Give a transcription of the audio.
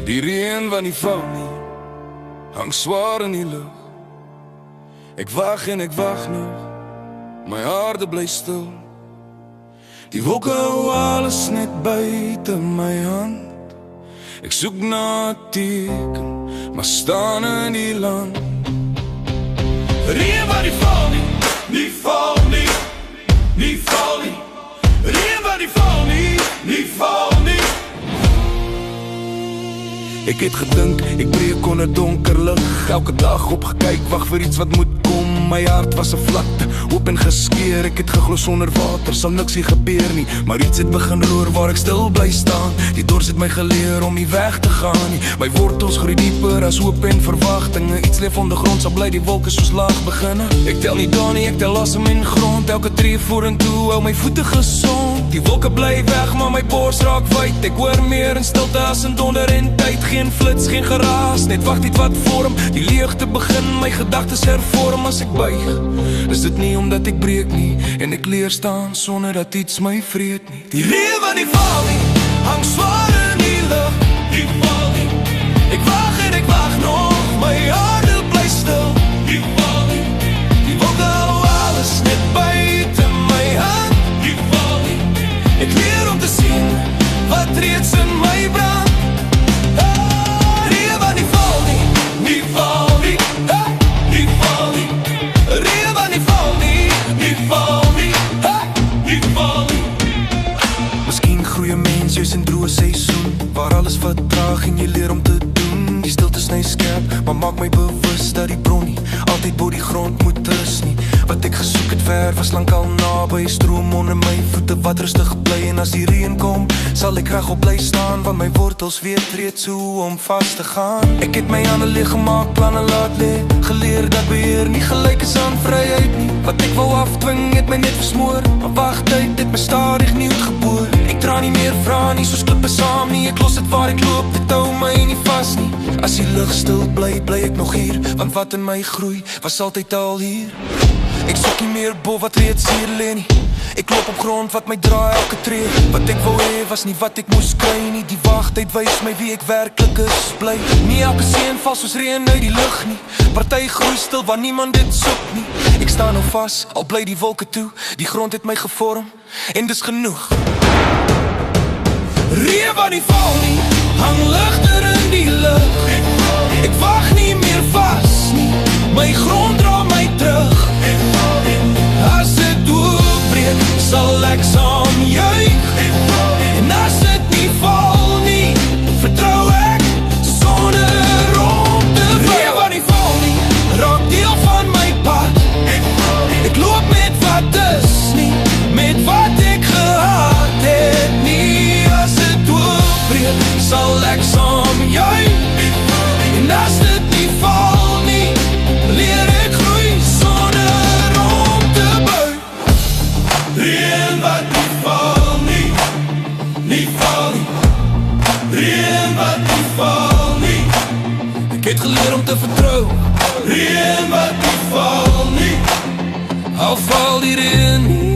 Die reën wat nie val nie, hang swaar in die lug. Ek wag en ek wag nog, my harte bly stil. Die wolke hou alles net buite my hand. Ek soek na 'n teken, maar staan in die land. Reën wat nie val nie, nie val nie, nie val nie. Reën wat nie val nie, nie val nie. Ek het gedink, ek breek onder donker lig. Elke dag opgekyk, wag vir iets wat moet kom. My hart was 'n vlakte, oop en geskeer. Ek het geglo sonder water sal niks hier gebeur nie. Maar iets het begin roer waar ek stil bly staan. Die dors het my geleer om nie weg te gaan nie. My wortels groei dieper as hoop en verwagtinge. Iets leef ondergrond, sal bly die wolke soos laag beginne. Ek tel nie daar nie, ek tel asem in grond. Elke tree vorentoe hou my voete gesond. Die wolke bly weg, maar my bors raak wyd. Ek hoor meer in stilte as in donder en tyd. Geen flits, geen geraas, net wag dit wat vorm. Die leegte begin, my gedagtes hervorm. As ek buig, is dit nie omdat ek breek nie. En ek leer staan sonder dat iets my vreet nie. Die reën wat nie val nie, hang swaar in die lug. Die val nie, ek wag en ek wag nog, my hart bly stil. Die val nie, die wolke hou alles net buite my hand. Die val nie, ek leer om te sien wat reeds in my brand. Reën wat nie val nie, nie val nie, nie val nie. Reën wat nie val nie, nie val nie, nie val nie. Miskien groei 'n mens juis in droë seisoen, waar alles vertraag en jy leer om te doen. Die stilte sny skerp, maar maak my bewus dat die bron nie altyd bo die grond moet rus nie. Wat ek gesoek het ver was lankal naby, stroom onder my voete wat rustig bly. En as die reën kom, sal ek regop bly staan, want my wortels weet reeds hoe om vas te gaan. Ek het my hande leeg gemaak, planne laat lê, geleer dat beheer nie gelyk is aan vryheid nie. Wat ek wou afdwing het my net versmoor, maar wagtyd het my stadig nuut geboor. Ek dra nie meer vra nie, soos klippe saam nie. Ek los dit waar ek loop, dit hou my nie vas nie. As die lug stil bly, bly ek nog hier, want wat in my groei, was altyd al hier. Ek soek nie meer bo wat reeds hier lê nie. Ek loop op grond wat my dra elke tree. Wat ek wou hê was nie wat ek moes kry nie. Die wagtyd wys my wie ek werklik is, bly. Nie elke seën val soos reën uit die lug nie. Party groei stil waar niemand dit soek nie. Ek staan nou vas, al bly die wolke toe. Die grond het my gevorm, en dis genoeg. Reën wat nie val nie, hang ligter in die lug. Ek wag nie meer vas nie, my grond dra my terug. As dit oopbreek, sal ek saam juig. En as dit nie val nie, vertrou ek sonder om te val. Reën wat nie val nie, raak deel van my pad. Ek loop met wat is nie, met wat ek gehad het nie. As dit oopbreek, sal ek saam juig. En as dit nie val nie, leer ek groei sonder om te buig. Reën wat nie val nie, nie val nie. Reën wat nie val nie. Ek het geleer om te vertrou. Reën wat nie val nie, al val die reën nie.